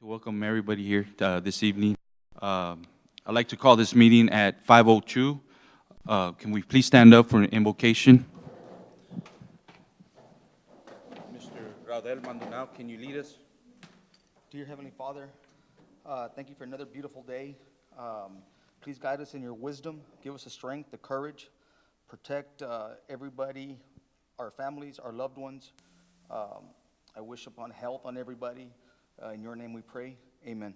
To welcome everybody here this evening. I'd like to call this meeting at 5:02. Can we please stand up for an invocation? Mr. Raudel Maldonado, can you lead us? Dear Heavenly Father, thank you for another beautiful day. Please guide us in your wisdom. Give us the strength, the courage. Protect everybody, our families, our loved ones. I wish upon health on everybody. In your name we pray. Amen.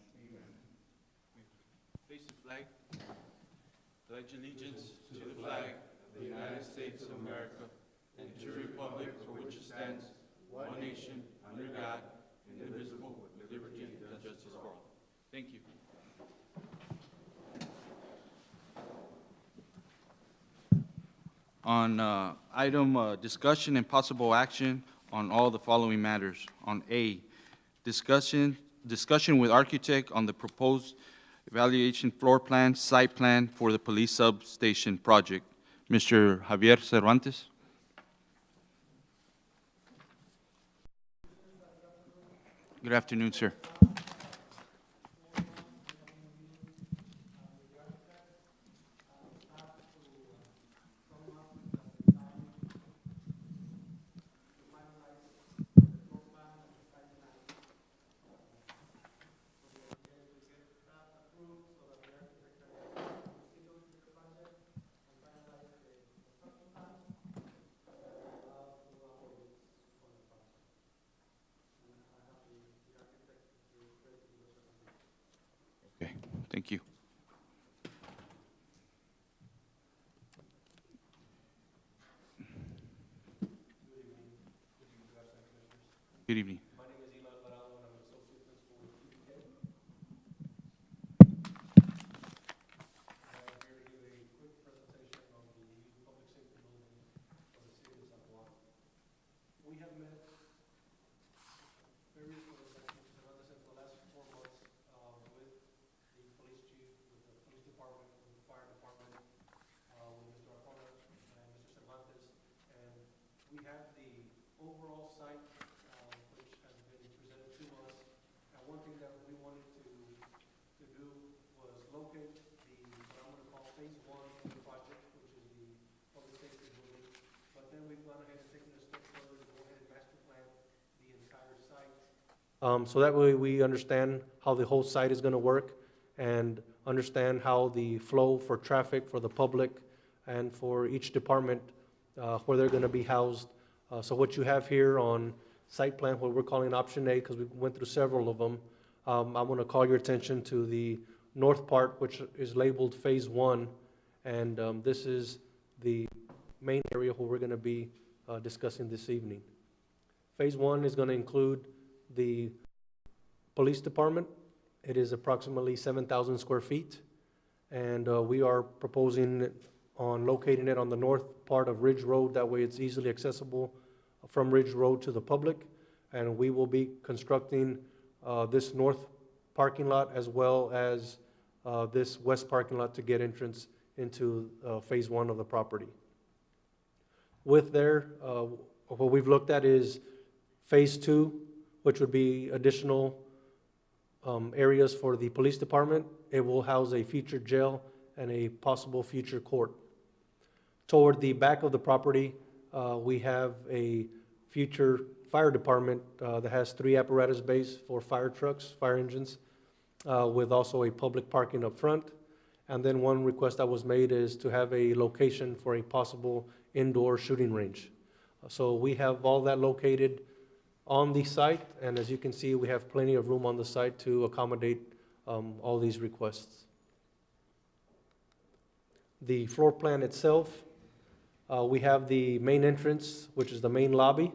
Face the flag. Pledge allegiance to the flag of the United States of America and to the republic for which it stands, one nation, under God, indivisible, with liberty and justice for all. Thank you. On item discussion and possible action on all the following matters. On A, discussion with architect on the proposed evaluation floor plan, site plan for the police substation project. Mr. Javier Cervantes. Good afternoon, sir. Okay, thank you. Good evening. Overall site, which has been presented to us. And one thing that we wanted to do was locate what I'm going to call phase one of the project, which is the public safety building. But then we've gone ahead and taken a step further to go ahead and master plan the entire site. So that way we understand how the whole site is going to work and understand how the flow for traffic for the public and for each department where they're going to be housed. So what you have here on site plan, what we're calling option A, because we went through several of them, I want to call your attention to the north part, which is labeled phase one, and this is the main area where we're going to be discussing this evening. Phase one is going to include the police department. It is approximately 7,000 square feet, and we are proposing on locating it on the north part of Ridge Road. That way it's easily accessible from Ridge Road to the public. And we will be constructing this north parking lot as well as this west parking lot to get entrance into phase one of the property. With there, what we've looked at is phase two, which would be additional areas for the police department. It will house a future jail and a possible future court. Toward the back of the property, we have a future fire department that has 3 apparatus bays for fire trucks, fire engines, with also a public parking up front. And then one request that was made is to have a location for a possible indoor shooting range. So we have all that located on the site, and as you can see, we have plenty of room on the site to accommodate all these requests. The floor plan itself, we have the main entrance, which is the main lobby.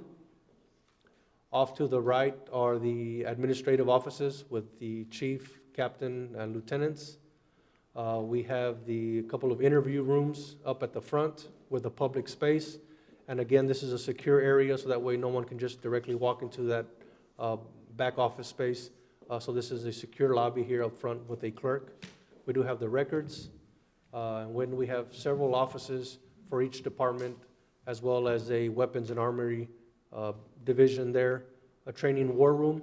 Off to the right are the administrative offices with the chief, captain, and lieutenants. We have the couple of interview rooms up at the front with a public space. And again, this is a secure area, so that way no one can just directly walk into that back office space. So this is a secure lobby here up front with a clerk. We do have the records. When we have several offices for each department, as well as a weapons and armory division there, a training war room,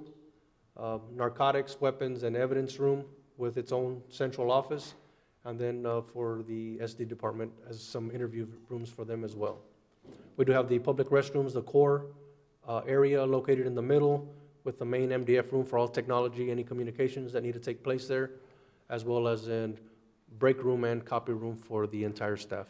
narcotics, weapons, and evidence room with its own central office, and then for the SD department as some interview rooms for them as well. We do have the public restrooms, the core area located in the middle with the main MDF room for all technology, any communications that need to take place there, as well as a break room and copy room for the entire staff.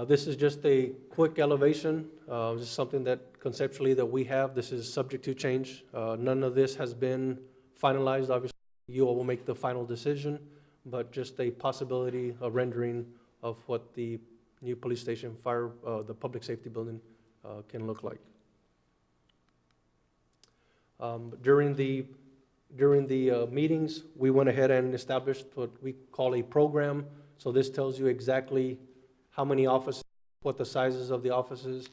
This is just a quick elevation. This is something that conceptually that we have. This is subject to change. None of this has been finalized. Obviously, you all will make the final decision, but just a possibility, a rendering of what the new police station, the public safety building can look like. During the meetings, we went ahead and established what we call a program. So this tells you exactly how many offices, what the sizes of the offices,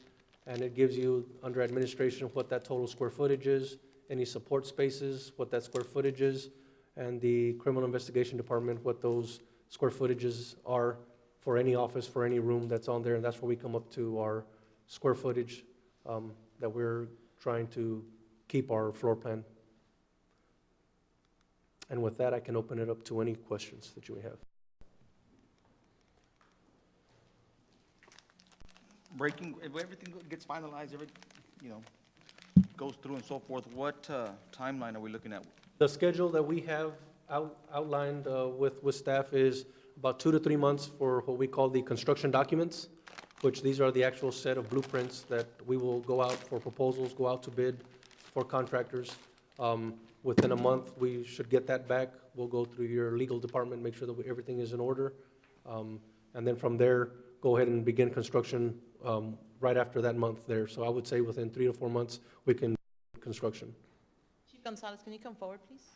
and it gives you, under administration, what that total square footage is, any support spaces, what that square footage is, and the criminal investigation department, what those square footages are for any office, for any room that's on there, and that's where we come up to our square footage that we're trying to keep our floor plan. And with that, I can open it up to any questions that you may have. If everything gets finalized, goes through and so forth, what timeline are we looking at? The schedule that we have outlined with staff is about 2 to 3 months for what we call the construction documents, which these are the actual set of blueprints that we will go out for proposals, go out to bid for contractors. Within a month, we should get that back. We'll go through your legal department, make sure that everything is in order. And then from there, go ahead and begin construction right after that month there. So I would say within 3 to 4 months, we can construction. Chief Gonzalez, can you come forward, please?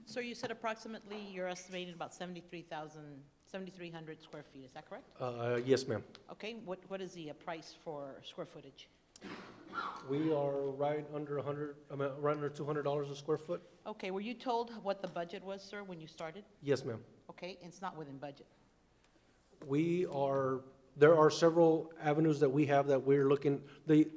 Sir, you said approximately you're estimating about 7,300 square feet, is that correct? Yes, ma'am. Okay, what is the price for square footage? We are right under right under $200 a square foot. Okay, were you told what the budget was, sir, when you started? Yes, ma'am. Okay, it's not within budget. There are several avenues that we have that we're looking,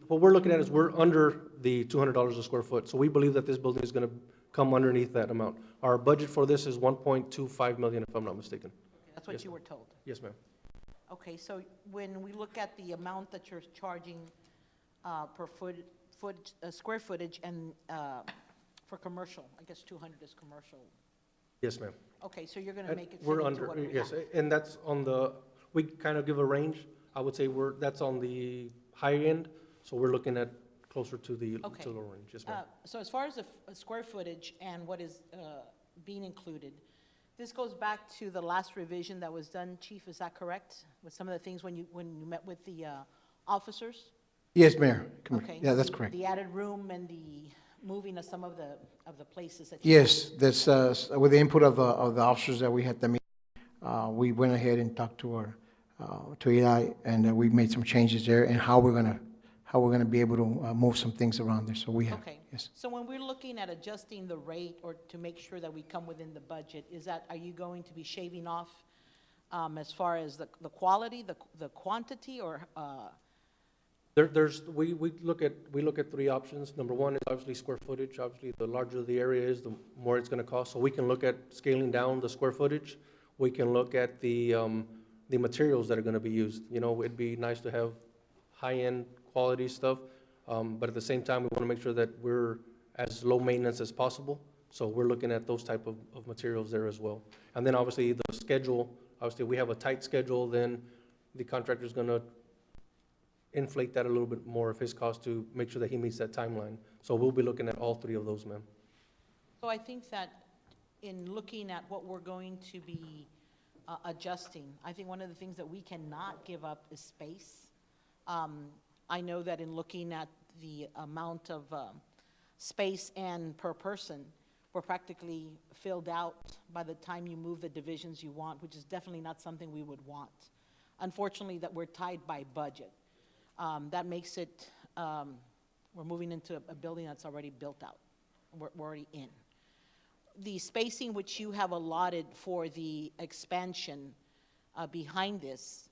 what we're looking at is we're under the $200 a square foot. So we believe that this building is going to come underneath that amount. Our budget for this is 1.25 million, if I'm not mistaken. Okay, that's what Yes, you were told. Yes, ma'am. Okay, so when we look at the amount that you're charging per square footage and for commercial, I guess 200 is commercial. Yes, ma'am. Okay, so you're going to make it fit We're into under, what we yes, have. and that's on we kind of give a range. I would say that's on the high end, so we're looking at closer to the Okay. lower range. Yes, ma'am. So as far as the square footage and what is being included, this goes back to the last revision that was done, Chief, is that correct? With some of the things when you met with the officers? Yes, Mayor. Okay. Yeah, that's correct. The added room and the moving of some of the places that you. Yes, this, with the input of the officers that we had the meeting, we went ahead and talked to Eli, and we made some changes there and how we're gonna be able to move some things around there. So we have, Okay. yes. So when we're looking at adjusting the rate or to make sure that we come within the budget, are you going to be shaving off as far as the quality, the quantity, or? We look at 3 options. Number one is obviously square footage. Obviously, the larger the area is, the more it's going to cost. So we can look at scaling down the square footage. We can look at the materials that are going to be used. You know, it'd be nice to have high-end quality stuff, but at the same time, we want to make sure that we're as low maintenance as possible. So we're looking at those type of materials there as well. And then obviously the schedule. Obviously, we have a tight schedule. Then the contractor's going to inflate that a little bit more of his cost to make sure that he meets that timeline. So we'll be looking at all 3 of those, ma'am. So I think that in looking at what we're going to be adjusting, I think one of the things that we cannot give up is space. I know that in looking at the amount of space and per person, we're practically filled out by the time you move the divisions you want, which is definitely not something we would want. Unfortunately, that we're tied by budget. That makes it, we're moving into a building that's already built out. We're already in. The spacing which you have allotted for the expansion behind this,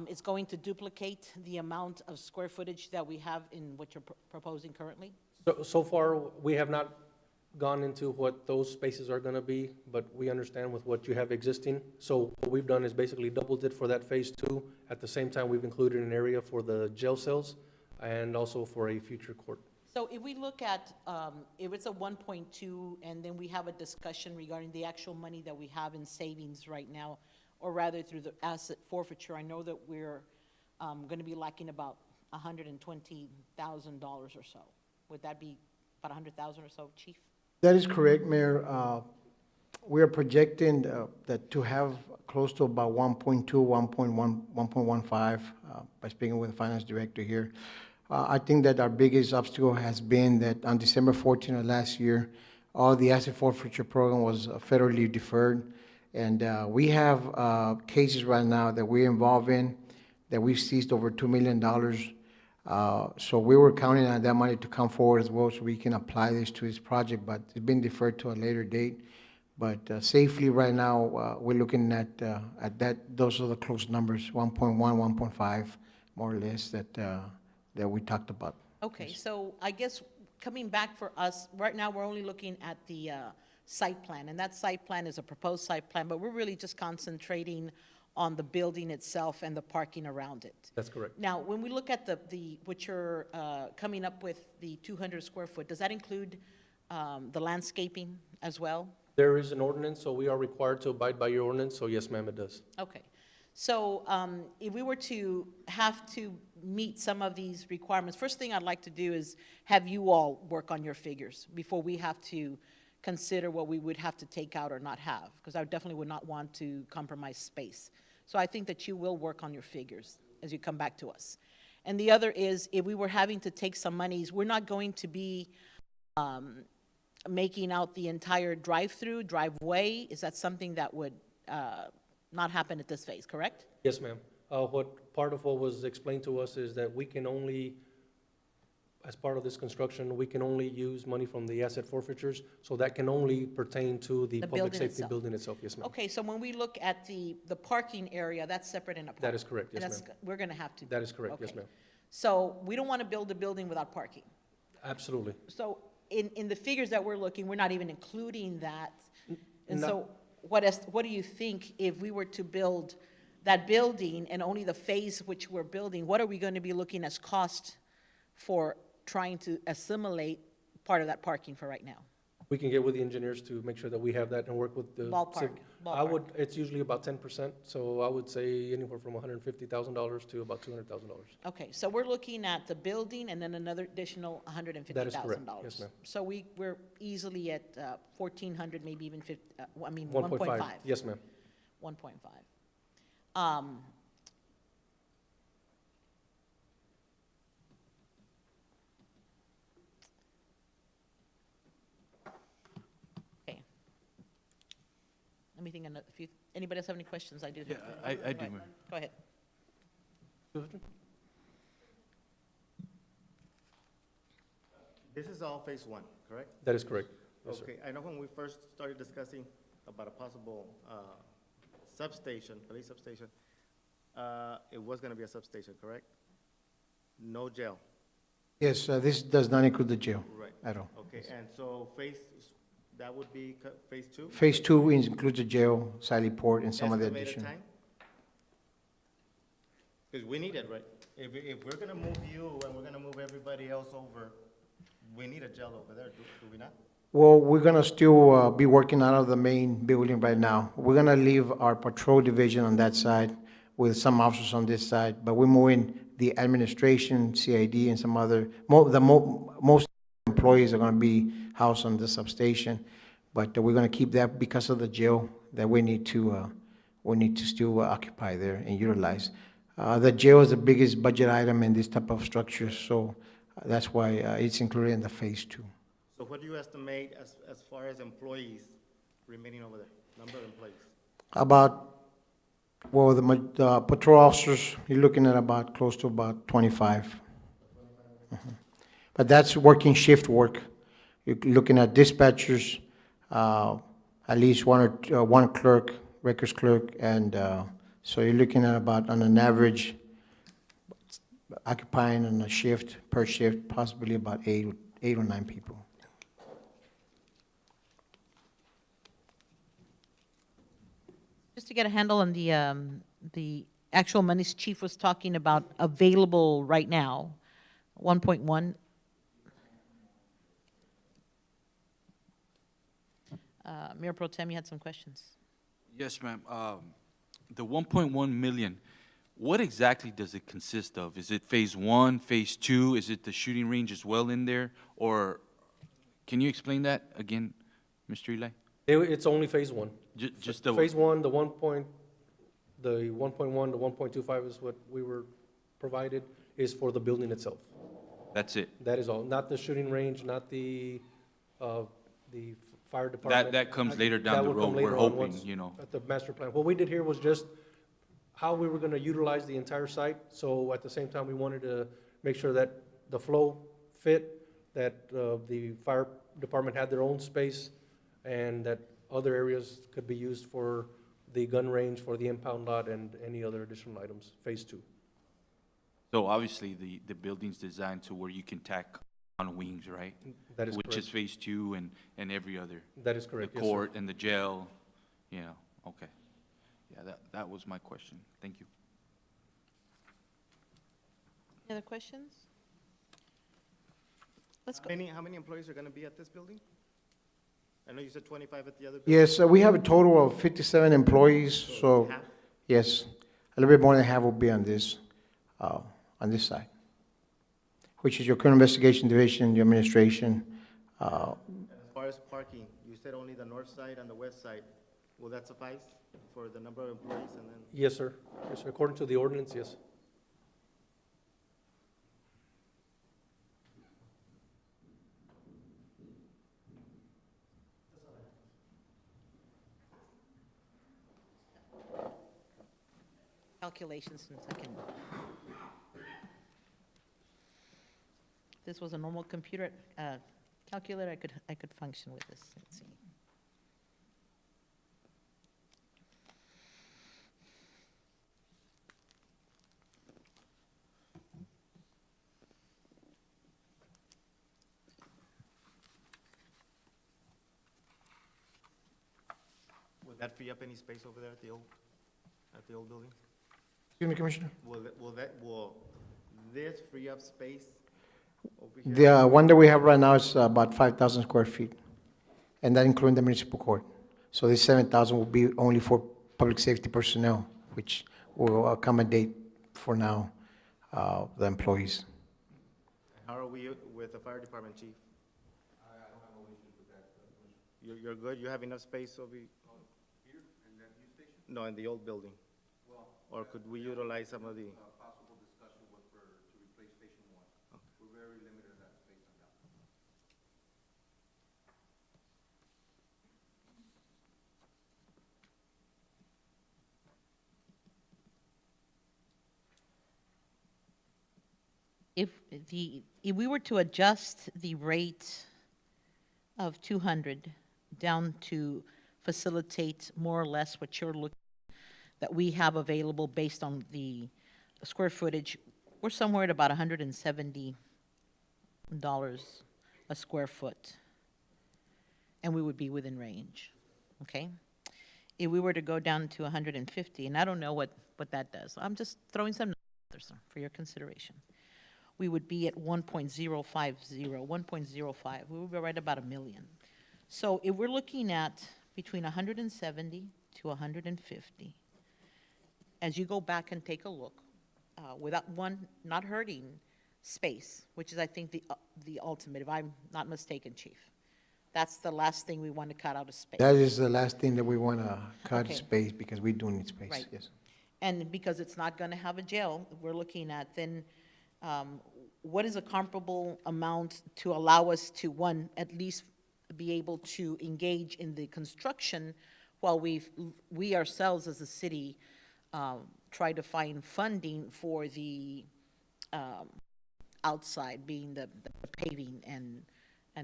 It's going to duplicate the amount of square footage that we have in what you're proposing currently? So far, we have not gone into what those spaces are going to be, but we understand with what you have existing. So what we've done is basically doubled it for that phase 2. At the same time, we've included an area for the jail cells and also for a future court. So if we look at, if it's a 1.2, and then we have a discussion regarding the actual money that we have in savings right now, or rather through the asset forfeiture, I know that we're going to be lacking about $120,000 or so. Would that be about 100,000 or so, Chief? That is correct, Mayor. We are projecting that to have close to about 1.2, 1.1, 1.15, by speaking with the finance director here. I think that our biggest obstacle has been that on December 14 of last year, all the asset forfeiture program was federally deferred. And we have cases right now that we're involved in that we've seized over $2 million. So we were counting on that money to come forward as well so we can apply this to this project, but it's been deferred to a later date. But safely right now, we're looking at that. Those are the close numbers, 1.1, 1.5, more or less, that we talked about. Okay, so I guess coming back for us, right now, we're only looking at the site plan, and that site plan is a proposed site plan, but we're really just concentrating on the building itself and the parking around it. That's correct. Now, when we look at what you're coming up with, the 200 square foot, does that include the landscaping as well? There is an ordinance, so we are required to abide by your ordinance, so yes, ma'am, it does. Okay. So if we were to have to meet some of these requirements, first thing I'd like to do is have you all work on your figures before we have to consider what we would have to take out or not have, because I definitely would not want to compromise space. So I think that you will work on your figures as you come back to us. And the other is, if we were having to take some monies, we're not going to be making out the entire drive-through, driveway. Is that something that would not happen at this phase, correct? Yes, ma'am. Part of what was explained to us is that we can only, as part of this construction, we can only use money from the asset forfeitures, so that can only pertain to the The public building safety itself. building itself, yes, ma'am. Okay, so when we look at the parking area, that's separate and apart? That is correct, And yes, that's- ma'am. We're going to have to. That is correct, yes, Okay. ma'am. So we don't want to build a building without parking. Absolutely. So in the figures that we're looking, we're not even including that. And No. so what do you think if we were to build that building and only the phase which we're building, what are we going to be looking as cost for trying to assimilate part of that parking for right now? We can get with the engineers to make sure that we have that and work with the. Ballpark, It's usually about 10%, so I would say anywhere from $150,000 to about $200,000. Okay, so we're looking at the building and then another additional $150,000. That is correct. Yes, ma'am. So we're easily at 1,400, maybe even 1.5. 1.5, yes, ma'am. 1.5. Okay. Let me think, anybody else have any questions? I do. Yeah, I do, Mayor. Go ahead. This is all phase 1, correct? That is correct. Yes, sir. Okay, I know when we first started discussing about a possible substation, police substation, it was gonna be a substation, correct? No jail. Yes, this does not include the jail Right. at all. Okay, and so that would be phase 2? Phase 2 includes the jail, Sally Port, and some of the Estimated addition. time? Because we need it, right? If we're gonna move you and we're gonna move everybody else over, we need a jail over there, do we not? Well, we're gonna still be working out of the main building right now. We're gonna leave our patrol division on that side with some officers on this side, but we're moving the administration, CID, and some other, most employees are gonna be housed on the substation. But we're gonna keep that because of the jail that we need to still occupy there and utilize. The jail is the biggest budget item in this type of structure, so that's why it's included in the phase 2. So what do you estimate as far as employees remaining over there, number of employees? The patrol officers, you're looking at about close to about 25. Mhm. But that's working shift work. You're looking at dispatchers, at least one clerk, records clerk, and So you're looking at about, on an average, occupying on a shift, per shift, possibly about eight or nine people. Just to get a handle on the actual monies Chief was talking about available right now, 1.1. Mayor Pro Tem, you had some questions. Yes, ma'am. The 1.1 million, what exactly does it consist of? Is it Phase 1, Phase 2? Is it the shooting range as well in there? Or can you explain that again, Mr. Eli? It's only phase one. Just the, Phase one, the 1.1 to 1.25 is what we were provided, is for the building itself. that's it? That is all, not the shooting range, not the fire department. That comes later That down the will come road, we're later on hoping, once you know. At the master plan. What we did here was just how we were gonna utilize the entire site, so at the same time, we wanted to make sure that the flow fit, that the fire department had their own space, and that other areas could be used for the gun range, for the impound lot, and any other additional items, phase two. So obviously, the building's designed to where you can tack on wings, right? That is Which is correct. Phase 2 and every other. That is correct, The yes, sir. court and the jail, you know, okay. Yeah, that was my question. Thank you. Any other questions? Let's go. How many employees are gonna be at this building? I know you said 25 at the other building. Yes, we have a total of 57 employees, so, half? yes, a little bit more than half will be on this side, which is your criminal investigation division, your administration. As far as parking, you said only the north side and the west side. Will that suffice for the number of employees and then? Yes, sir. Yes, sir. According to the ordinance, yes. Calculations in a second. If this was a normal computer calculator, I could function with this. Let's see. Would that free up any space over there at the old building? Excuse me, Commissioner? Will this free up space over here? The one that we have right now is about 5,000 square feet, and that including the municipal court. So this 7,000 will be only for public safety personnel, which will accommodate for now the employees. How are we with the fire department, chief? I don't have no issues with that. You're good? You have enough space over? Here, in that new station? No, in the old building. Well. Or could we utilize some of the? Possible discussion to replace Station 1. We're very limited in that space on that. If we were to adjust the rate of 200 down to facilitate more or less what you're looking, that we have available based on the square footage, we're somewhere at about $170 a square foot, and we would be within range, okay? If we were to go down to 150, and I don't know what that does, I'm just throwing some numbers for your consideration. We would be at 1.050, 1.05. We would be right about $1 million. So if we're looking at between 170 to 150, as you go back and take a look, without not hurting space, which is, I think, the ultimate, if I'm not mistaken, Chief. That's the last thing we want to cut out of space. That is the last thing that we want to cut Okay. space, because we do need space, Right. yes. And because it's not going to have a jail, we're looking at then, what is a comparable amount to allow us to, one, at least be able to engage in the construction while we ourselves as a city try to find funding for the outside, being the paving and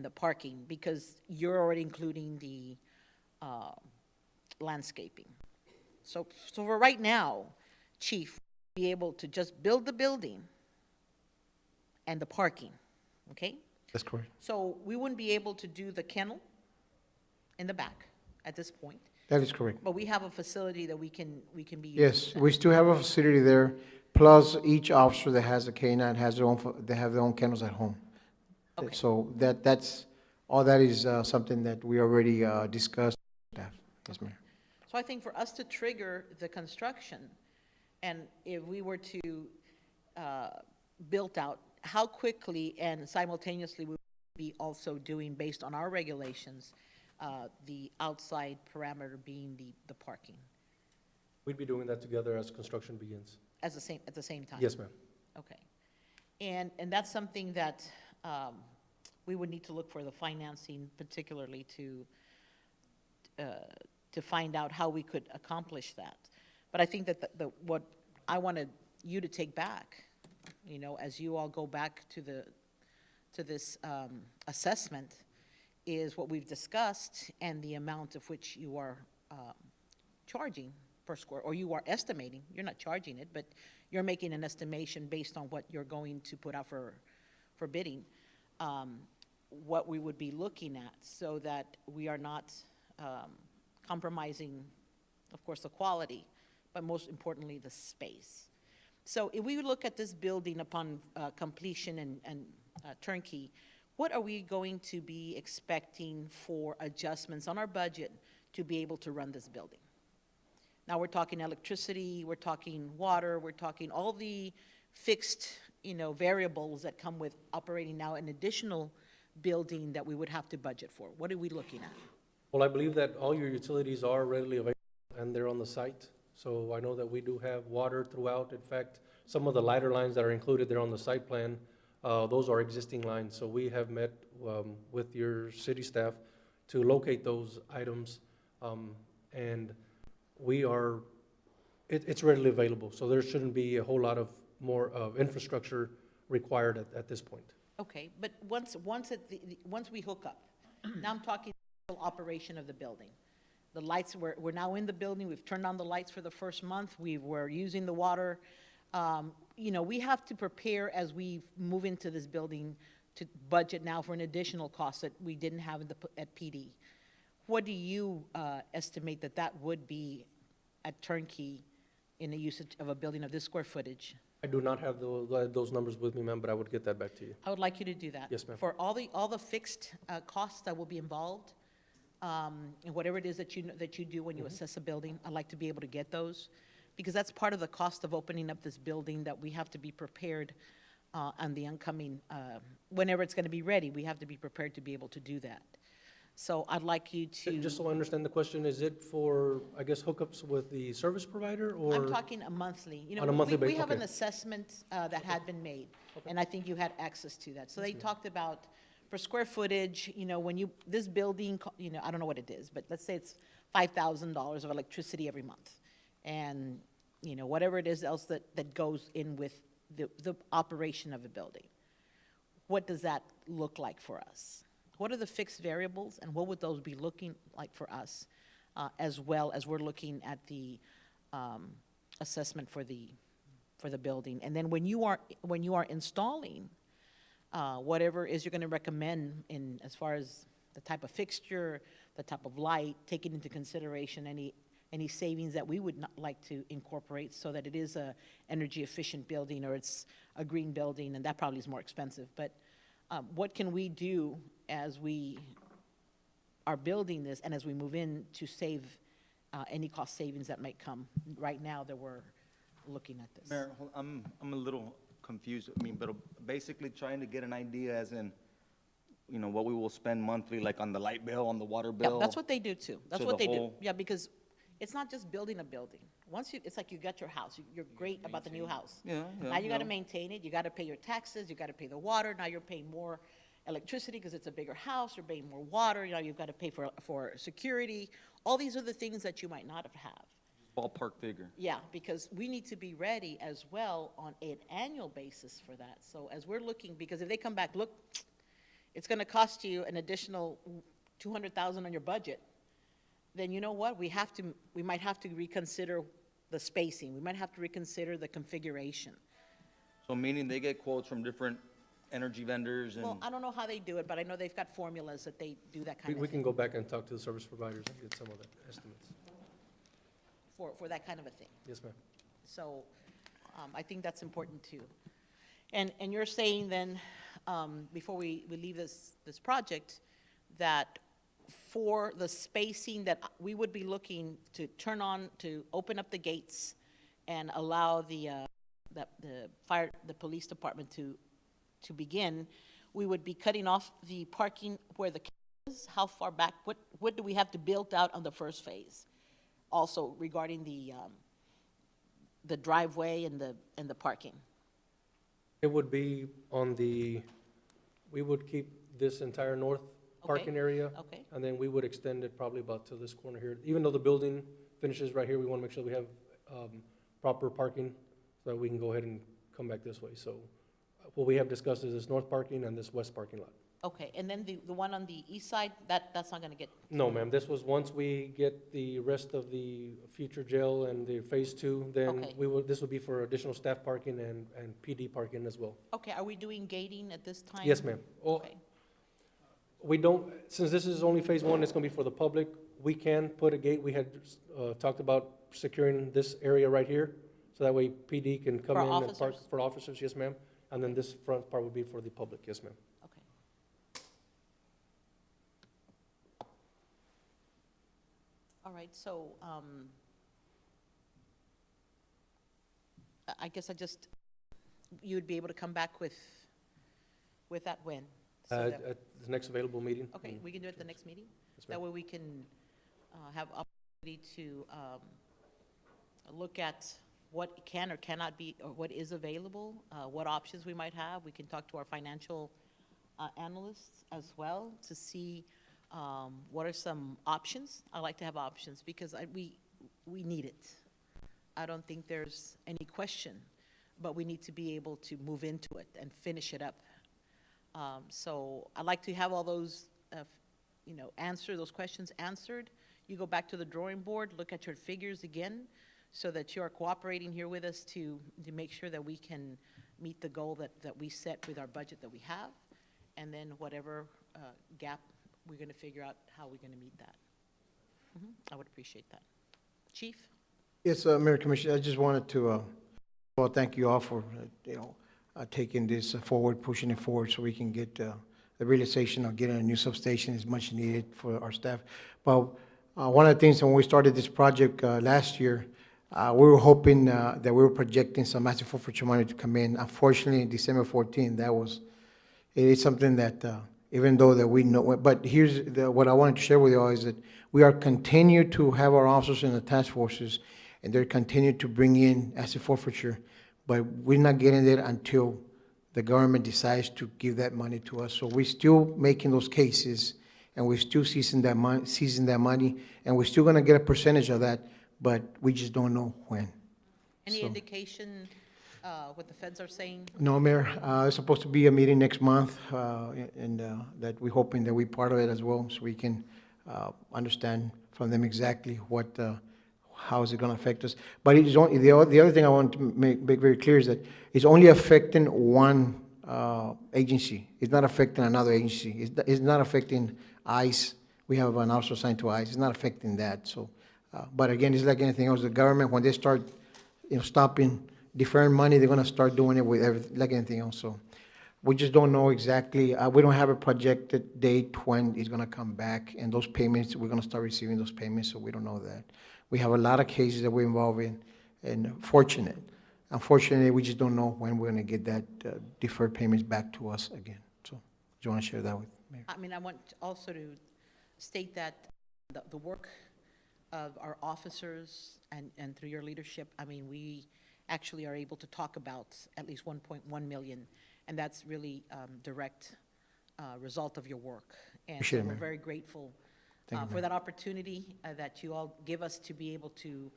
the parking, because you're already including the landscaping. So for right now, Chief, be able to just build the building and the parking, okay? That's correct. So we wouldn't be able to do the kennel in the back at this point, That is correct. but we have a facility that we can be using. Yes, we still have a facility there, plus each officer that has a K-9 has their own, they have their own kennels at home. Okay. So that's, all that is something that we already discussed with staff. Yes, Mayor. So I think for us to trigger the construction, and if we were to build out, how quickly and simultaneously we would be also doing, based on our regulations, the outside parameter being the parking We'd be doing that together as construction begins. at the same time? Yes, ma'am. Okay. And that's something that we would need to look for the financing, particularly to find out how we could accomplish that. But I think that what I wanted you to take back, you know, as you all go back to this assessment, is what we've discussed and the amount of which you are charging per square, or you are estimating, you're not charging it, but you're making an estimation based on what you're going to put out for bidding, what we would be looking at, so that we are not compromising, of course, the quality, but most importantly, the space. So if we look at this building upon completion and turnkey, what are we going to be expecting for adjustments on our budget to be able to run this building? Now, we're talking electricity, we're talking water, we're talking all the fixed, you know, variables that come with operating now an additional building that we would have to budget for. What are we looking at? Well, I believe that all your utilities are readily available and they're on the site. So I know that we do have water throughout. In fact, some of the lighter lines that are included there on the site plan, those are existing lines. So we have met with your city staff to locate those items, and it's readily available. So there shouldn't be a whole lot of more infrastructure required at this point. Okay, but once we hook up, now I'm talking operation of the building. The lights, we're now in the building, we've turned on the lights for the first month, we're using the water. You know, we have to prepare as we move into this building to budget now for an additional cost that we didn't have at PD. What do you estimate that would be at turnkey in the usage of a building of this square footage? I do not have those numbers with me, ma'am, but I would get that back to you. I would like you to do that. Yes, ma'am. For all the fixed costs that will be involved, and whatever it is that you do when you assess a building, I'd like to be able to get those, because that's part of the cost of opening up this building, that we have to be prepared on the oncoming, whenever it's going to be ready, we have to be prepared to be able to do that. So I'd like you to. Just so I understand the question, is it for, I guess, hookups with the service provider, or? I'm talking a monthly. You know, On a monthly we basis, have an okay. assessment that had been made, and I think you had access to that. So they talked about, for square footage, you know, this building, you know, I don't know what it is, but let's say it's $5,000 of electricity every month. And, you know, whatever it is else that goes in with the operation of the building. What does that look like for us? What are the fixed variables, and what would those be looking like for us, as well as we're looking at the assessment for the building? And then when you are installing whatever is you're going to recommend in as far as the type of fixture, the type of light, taking into consideration any savings that we would not like to incorporate, so that it is a energy efficient building, or it's a green building, and that probably is more expensive. But what can we do as we are building this and as we move in to save any cost savings that might come right now that we're looking at this? Mayor, I'm a little confused. I mean, but basically trying to get an idea as in, you know, what we will spend monthly, like on the light bill, on the water Yeah, bill. that's what they do too. That's So what the they do. whole- Yeah, because it's not just building a building. It's like you got your house. You're great about the new house. Yeah, yeah, Now you got to yeah. maintain it. You got to pay your taxes. You got to pay the water. Now you're paying more electricity because it's a bigger house. You're paying more water. You know, you've got to pay for security. All these are the things that you might not have had. Ballpark figure. Yeah, because we need to be ready as well on an annual basis for that. So as we're looking, because if they come back, look, it's going to cost you an additional $200,000 on your budget, then you know what? We might have to reconsider the spacing. We might have to reconsider the configuration. So meaning they get quotes from different energy vendors and, Well, I don't know how they do it, but I know they've got formulas that they do that We kind of we can thing, go back and talk to the service providers and get some of the estimates. for that kind of a thing. Yes, ma'am. So I think that's important too. And you're saying then, before we leave this project, that for the spacing that we would be looking to turn on, to open up the gates and allow the police department to begin, we would be cutting off the parking where the is, how far back, what do we have to build out on the first phase? Also regarding the driveway and the parking. It would be on we would keep this entire north parking area. Okay. And then we would extend it probably about to this corner here. Even though the building finishes right here, we want to make sure we have proper parking so that we can go ahead and come back this way. So what we have discussed is this north parking and this west parking lot. Okay, and then the one on the east side, that's not gonna get, No, ma'am, this was once we get the rest of the future jail and the phase 2, then Okay. this would be for additional staff parking and PD parking as well. okay, are we doing gating at this time? Yes, ma'am. Oh, Okay, we don't, since this is only phase 1, it's going to be for the public, we can put a gate. We had talked about securing this area right here, so that way PD can come For in and park. officers? For officers, yes, ma'am. And then this front part would be for the public, yes, ma'am. okay. All right, so, I guess you'd be able to come back with that when? So that- At the next available meeting. Okay, we can do it at the next meeting? Yes, That ma'am. way we can have opportunity to look at what can or cannot be, or what is available, what options we might have. We can talk to our financial analysts as well to see what are some options. I like to have options because we need it. I don't think there's any question, but we need to be able to move into it and finish it up. So I'd like to have all those, those questions answered. You go back to the drawing board, look at your figures again, so that you are cooperating here with us to make sure that we can meet the goal that we set with our budget that we have. And then whatever gap, we're going to figure out how we're going to meet that. I would appreciate that. Chief? Yes, Mayor Commissioner, I just wanted to, well, thank you all for, taking this forward, pushing it forward so we can get the realization of getting a new substation is much needed for our staff. But one of the things when we started this project last year, we were hoping that we were projecting some massive forfeiture money to come in. Unfortunately, December 14th, it is something that even though that we know, but here's what I wanted to share with you all is that we are continue to have our officers in the task forces, and they're continue to bring in asset forfeiture, but we're not getting it until the government decides to give that money to us. So we're still making those cases, and we're still seizing that money, and we're still gonna get a percentage of that, but we just don't know when. Any So- indication what the feds are saying? No, Mayor, there's supposed to be a meeting next month, and that we're hoping that we're part of it as well, so we can understand from them exactly how is it going to affect us. But it is only, the other thing I want to make very clear is that it's only affecting one agency. It's not affecting another agency. It's not affecting ICE. We have an officer assigned to ICE. It's not affecting that. So, but again, it's like anything else. The government, when they start, stopping, deferring money, they're going to start doing it with everything, like anything else. So we just don't know exactly. We don't have a projected date when it's going to come back. And those payments, we're going to start receiving those payments, so we don't know that. We have a lot of cases that we're involved in, and unfortunately, we just don't know when we're going to get that deferred payments back to us again. So do you want to share that with me? I mean, I want also to state that the work of our officers and through your leadership, I mean, we actually are able to talk about at least 1.1 million, and that's really direct result of your work. And so Appreciate it, we're Mayor. very grateful Thank you, for Mayor. that opportunity that you all give us to be able to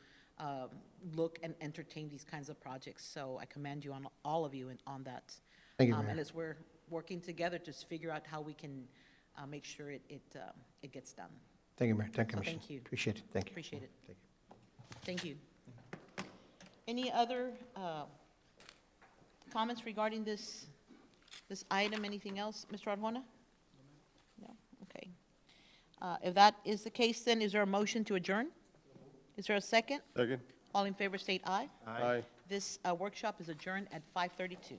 look and entertain these kinds of projects. So I commend you on, all of you on that. Thank you, Mayor. And as we're working together to figure out how we can make sure it gets done. Thank you, Mayor. Thank you, So Commissioner. thank you. Appreciate it. Thank you. Appreciate it. Thank you. Any other comments regarding this item? Anything else, Mr. Arjona? No? Okay. If that is the case, then is there a motion to adjourn? Is there a second? Second. All in favor state aye. Aye. This workshop is adjourned at 5:32.